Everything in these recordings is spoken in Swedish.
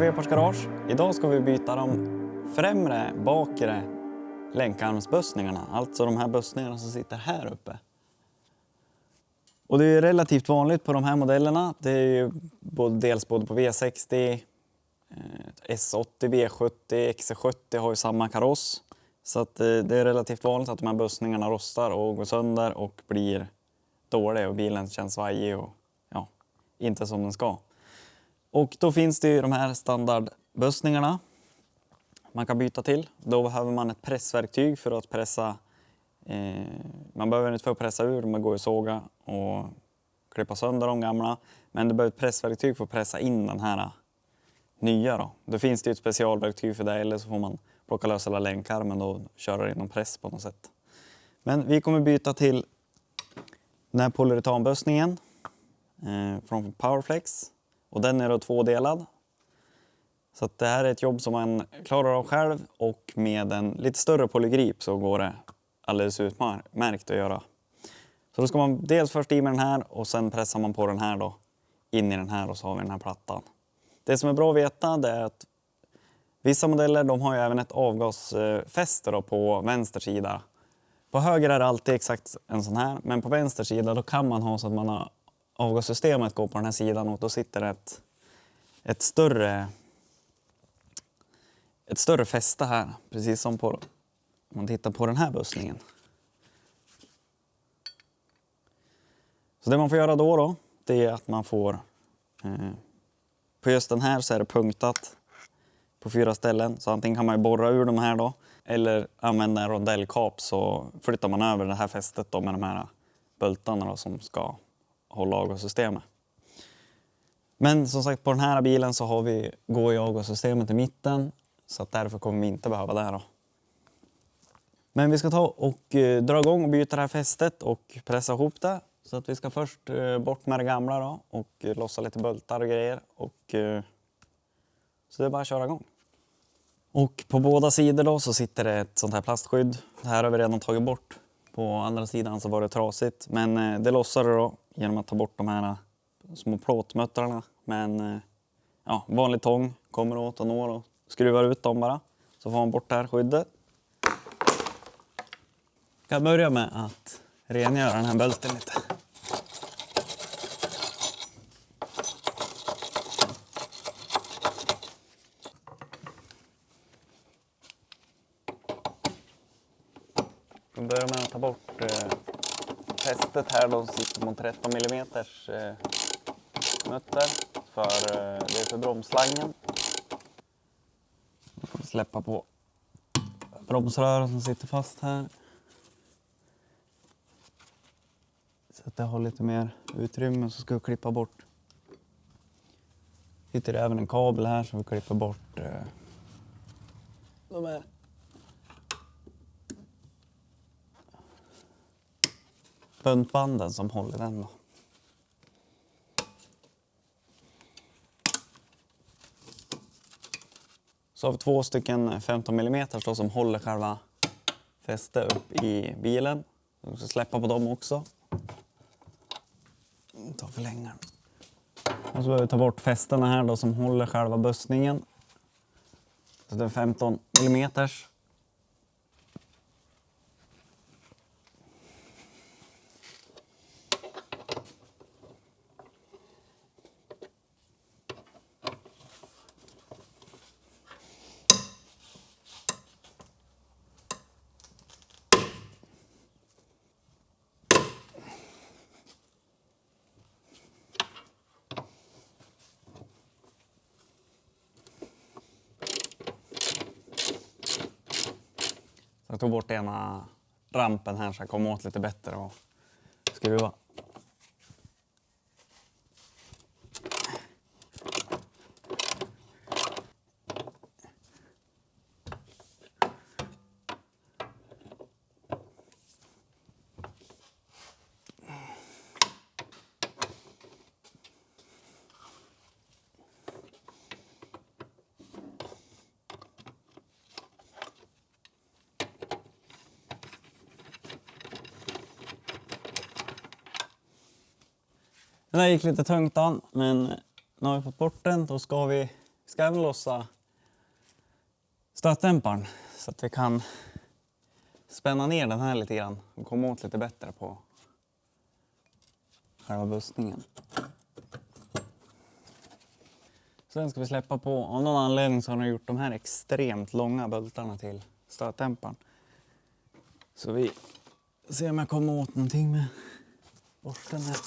trepartsgarage. Idag ska vi byta de främre, bakre länkarmsbussningarna. Alltså de här bussningarna som sitter här uppe. Och det är relativt vanligt på de här modellerna. Det är ju dels både på V60, S80, V70, XC70 har ju samma kaross. Så att det är relativt vanligt att de här bussningarna rostar och går sönder och blir dåliga och bilen känns svajig och ja, inte som den ska. Och då finns det ju de här standardbussningarna man kan byta till. Då behöver man ett pressverktyg för att pressa. Man behöver inte få pressa ur, man går och såga och klippa sönder de gamla. Men det behöver ett pressverktyg för att pressa in den här nya då. Då finns det ju ett specialverktyg för det, eller så får man plocka lös hela länkarmen och köra in någon press på något sätt. Men vi kommer byta till den här polyuretanbussningen från Powerflex. Och den är då tvådelad. Så att det här är ett jobb som man klarar av själv, och med en lite större polygrip så går det alldeles utmärkt att göra. Så då ska man dels först i med den här och sen pressar man på den här då in i den här, och så har vi den här plattan. Det som är bra att veta, det är att vissa modeller de har ju även ett avgasfäste då på vänster sida. På höger är det alltid exakt en sån här, men på vänster sida då kan man ha så att man har avgassystemet går på den här sidan, och då sitter det ett större fäste här, precis som på, om man tittar på den här bussningen. Så det man får göra då det är att man får, på just den här så är det punktat på 4 ställen. Så antingen kan man ju borra ur de här då, eller använda en rondellkap, så flyttar man över det här fästet då med de här bultarna då, som ska hålla avgassystemet. Men som sagt, på den här bilen så har vi går i avgassystemet i mitten, så att därför kommer vi inte behöva det här då. Men vi ska ta och dra igång och byta det här fästet och pressa ihop det. Så att vi ska först bort med det gamla då och lossa lite bultar och grejer. Så det är bara att köra igång. Och på båda sidor då så sitter det ett sånt här plastskydd. Det här har vi redan tagit bort. På andra sidan så var det trasigt. Men det lossade då genom att ta bort de här små plåtmuttrarna. Men ja, vanlig tång kommer åt och når och skruvar ut dem bara. Så får man bort det här skyddet. Jag kan börja med att rengöra den här bulten lite. Jag börjar med att ta bort fästet här då, som sitter mot 13 mm mutter, för det är för bromslangen. Jag får släppa på bromsrören som sitter fast här. Så att det har lite mer utrymme, så ska jag klippa bort. Sitter det även en kabel här, så vi klipper bort de här. Buntbanden som håller den då. Så har vi 2 stycken 15 mm då, som håller själva fästet upp i bilen. Vi ska släppa på dem också. Ta förlängaren. Och så behöver vi ta bort fästena här då, som håller själva bussningen. Så det är 15 mm. Jag tog bort ena rampen här så jag kom åt lite bättre och skruva. Den här gick lite tungt an, men nu har vi fått bort den. Då ska vi Vi ska även lossa stötdämparen så att vi kan spänna ner den här lite grann och komma åt lite bättre på själva bussningen. Sen ska vi släppa på, av någon anledning så har jag gjort de här extremt långa bultarna till stötdämparen. Så vi ser om jag kommer åt någonting med borsten här.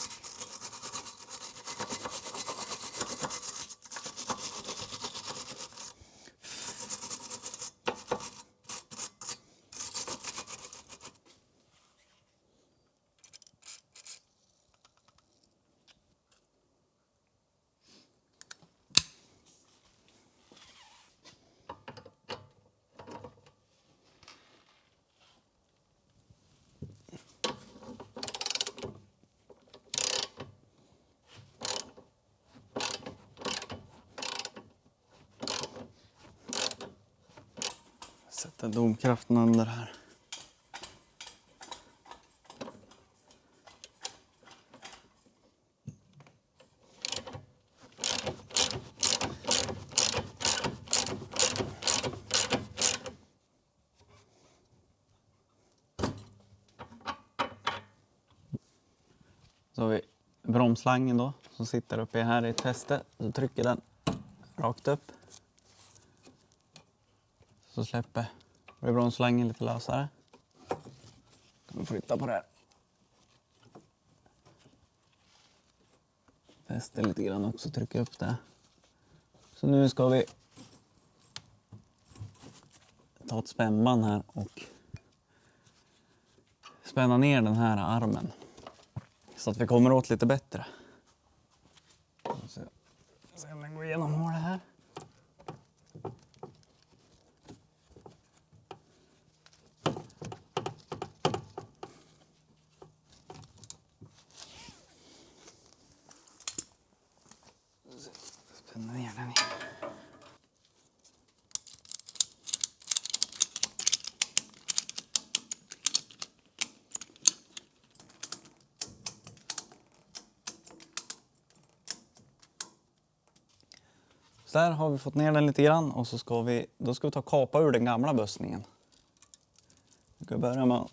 Sätta domkraften under här. Så har vi bromsslangen då som sitter uppe här i testet. Så trycker den rakt upp. Så släpper vi bromsslangen lite lösare. Kan vi flytta på det här. Fäster lite grann också, trycker upp det. Så nu ska vi ta ett spännband här och spänna ner den här armen. Så att vi kommer åt lite bättre. Se om den går igenom hålet här. Spänna ner den. Så där har vi fått ner den lite grann och så ska vi ta och kapa ur den gamla bussningen. Vi ska börja med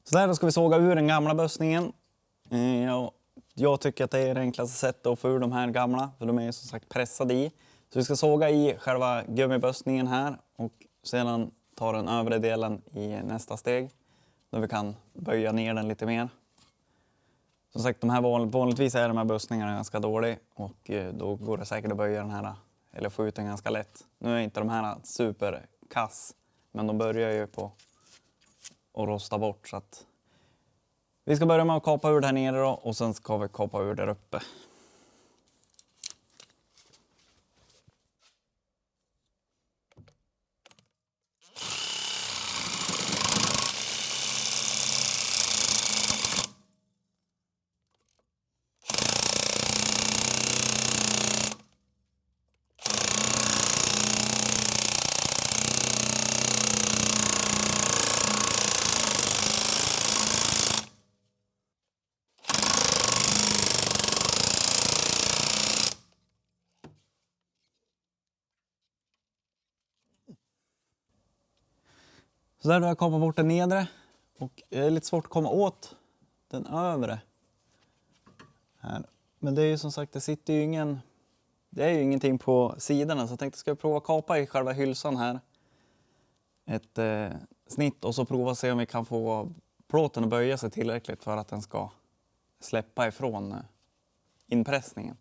så där, då ska vi såga ur den gamla bussningen. Jag tycker att det är det enklaste sättet att få ur de här gamla, för de är ju som sagt pressade i. Så vi ska såga i själva gummibössningen här och sedan ta den övre delen i nästa steg. Då vi kan böja ner den lite mer. Som sagt, vanligtvis är de här bussningarna ganska dåliga och då går det säkert att böja den här eller få ut den ganska lätt. Nu är inte de här superkass, men de börjar ju på att rosta bort. Så att vi ska börja med att kapa ur det här nere då, och sen ska vi kapa ur där uppe. Så där har jag kapat bort den nedre och det är lite svårt att komma åt den övre här. Men det är ju som sagt, det är ju ingenting på sidorna, så jag tänkte ska jag prova kapa i själva hylsan här. Ett snitt och så prova se om vi kan få plåten att böja sig tillräckligt för att den ska släppa ifrån inpressningen.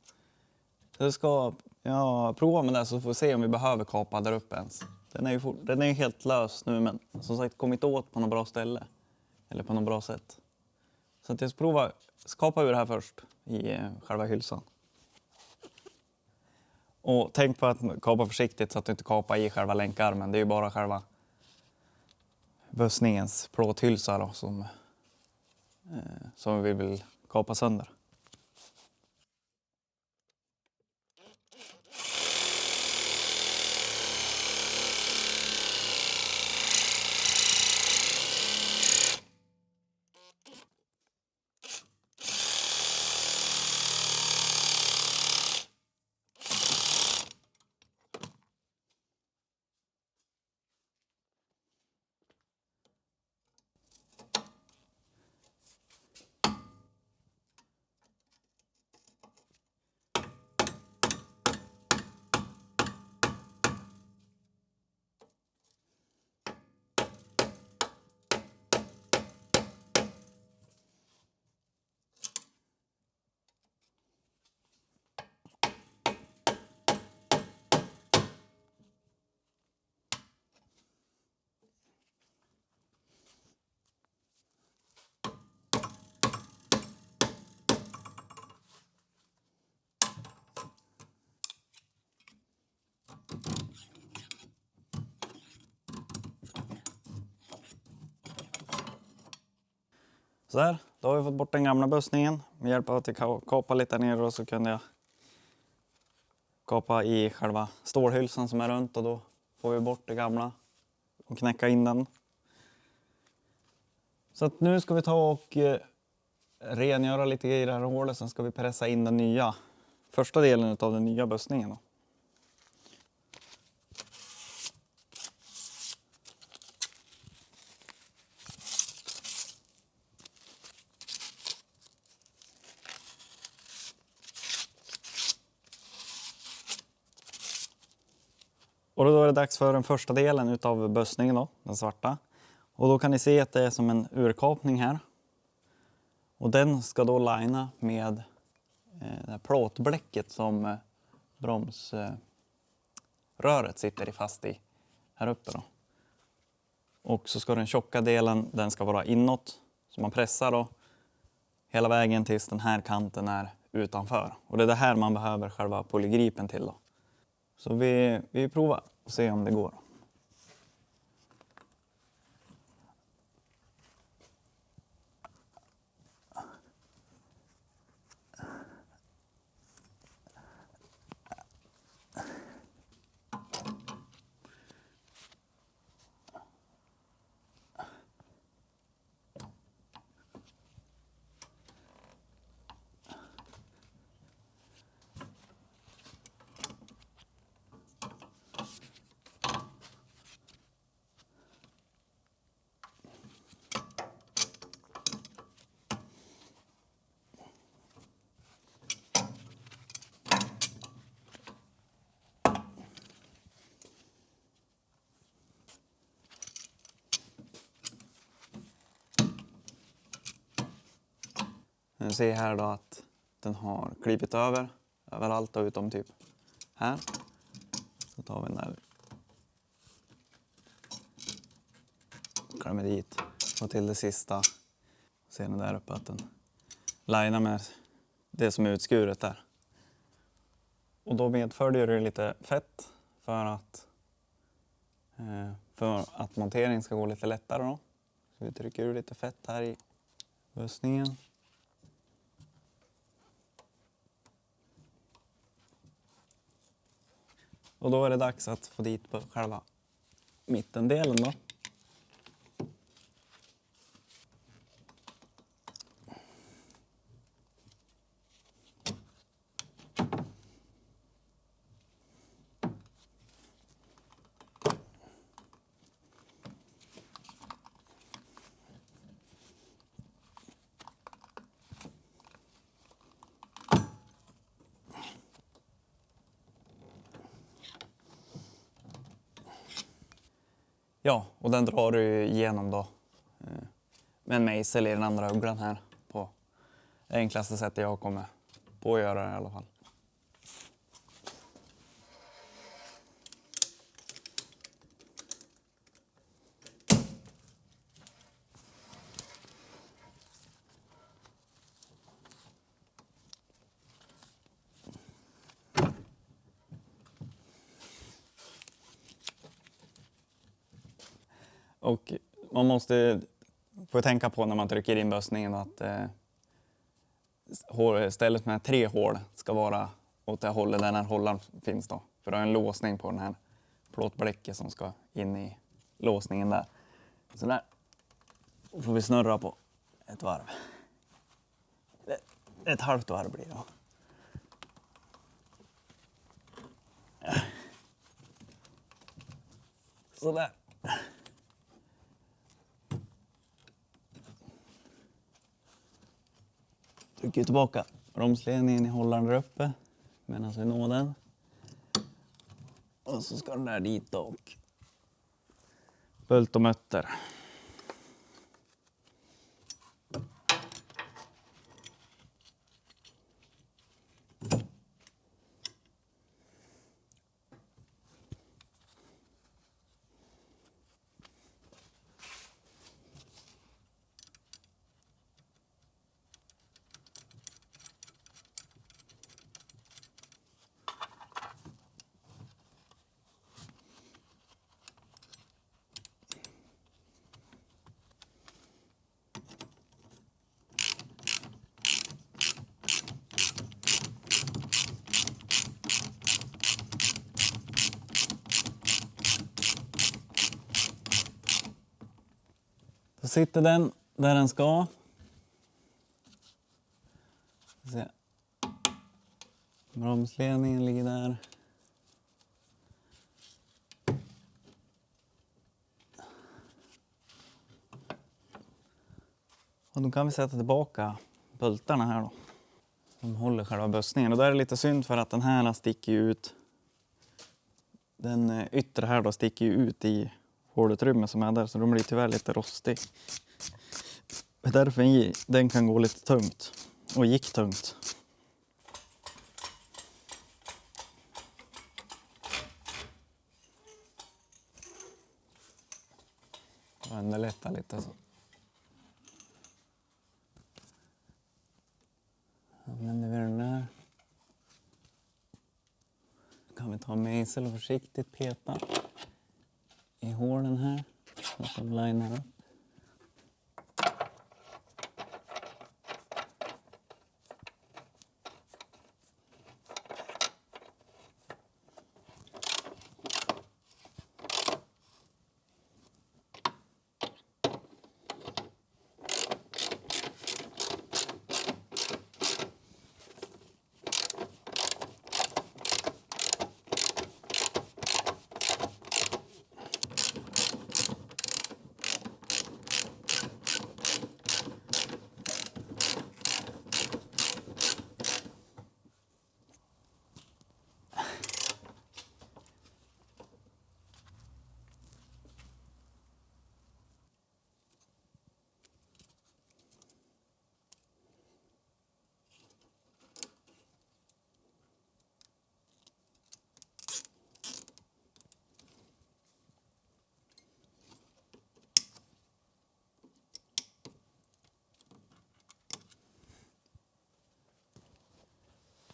Så jag ska prova med det, så får vi se om vi behöver kapa där uppe ens. Den är ju helt lös nu, men som sagt kommit åt på något bra ställe. Eller på något bra sätt. Så att jag ska prova skapa ur det här först i själva hylsan. Och tänk på att kapa försiktigt så att du inte kapar i själva länkarmen. Det är ju bara själva bussningens plåthylsa då, som vi vill kapa sönder. Så där, då har vi fått bort den gamla bussningen. Med hjälp av att jag kapade lite ner och så kunde jag kapa i själva stålhylsan som är runt och då får vi bort det gamla och knäcka in den. Så att nu ska vi ta och rengöra lite grejer i det här hålet, sen ska vi pressa in den nya första delen av den nya bussningen då. Och då är det dags för den första delen utav bussningen då, den svarta. Och då kan ni se att det är som en urkapning här. Och den ska då lina med det här plåtbläcket som bromsröret sitter fast i här uppe då. Och så ska den tjocka delen, den ska vara inåt. Så man pressar då hela vägen tills den här kanten är utanför. Och det är det här man behöver själva polygripen till då. Så vi provar och ser om det går. Ni ser här då att den har klivit överallt utom typ här. Så tar vi den där. Klämmer dit. Och till det sista ser ni där uppe att den linar med det som är utskuret där. Och då medföljer det lite fett för att monteringen ska gå lite lättare då. Så vi trycker ur lite fett här i bussningen. Och då är det dags att få dit på själva mittendelen då. Ja, och den drar du igenom då med en mejsel i den andra ugglan här på det enklaste sättet jag kommer på att göra det i alla fall. Och man måste få tänka på när man trycker in bussningen att stället med 3 hål ska vara åt det hållet där den här hållaren finns då. För det är en låsning på den här plåtbläcket som ska in i låsningen där. Så där får vi snurra på ett varv. Ett halvt varv blir det då. Så där. Trycker tillbaka bromsledningen i hållaren där uppe medan vi når den. Och så ska den där dit och bult och mötter. Då sitter den där den ska. Se. Bromsledningen ligger där. Och då kan vi sätta tillbaka bultarna här då. De håller själva bussningen. Och där är det lite synd för att den här sticker ut. Den yttre här då sticker ju ut i hålutrymmet som är där. Så de blir tyvärr lite rostig. Därför den kan gå lite tungt. Och gick tungt. Och underlätta lite så. Använder vi den där. Kan vi ta mejsel och försiktigt peta i hålen här. Så att de linar upp.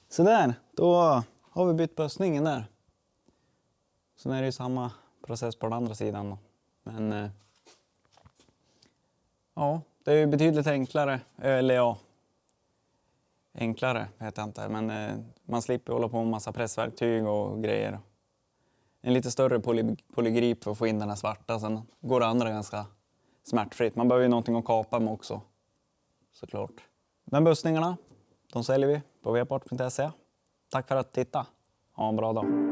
Så där, då har vi bytt bussningen där. Så nu är det ju samma process på den andra sidan då. Men ja, det är ju betydligt enklare. Eller ja, enklare vet jag inte. Men man slipper hålla på med massa pressverktyg och grejer. En lite större polygrip för att få in den här svarta. Sen går det andra ganska smärtfritt. Man behöver ju någonting att kapa med också. Såklart. Men bussningarna, de säljer vi på vpart.se. Tack för att titta. Ha en bra dag.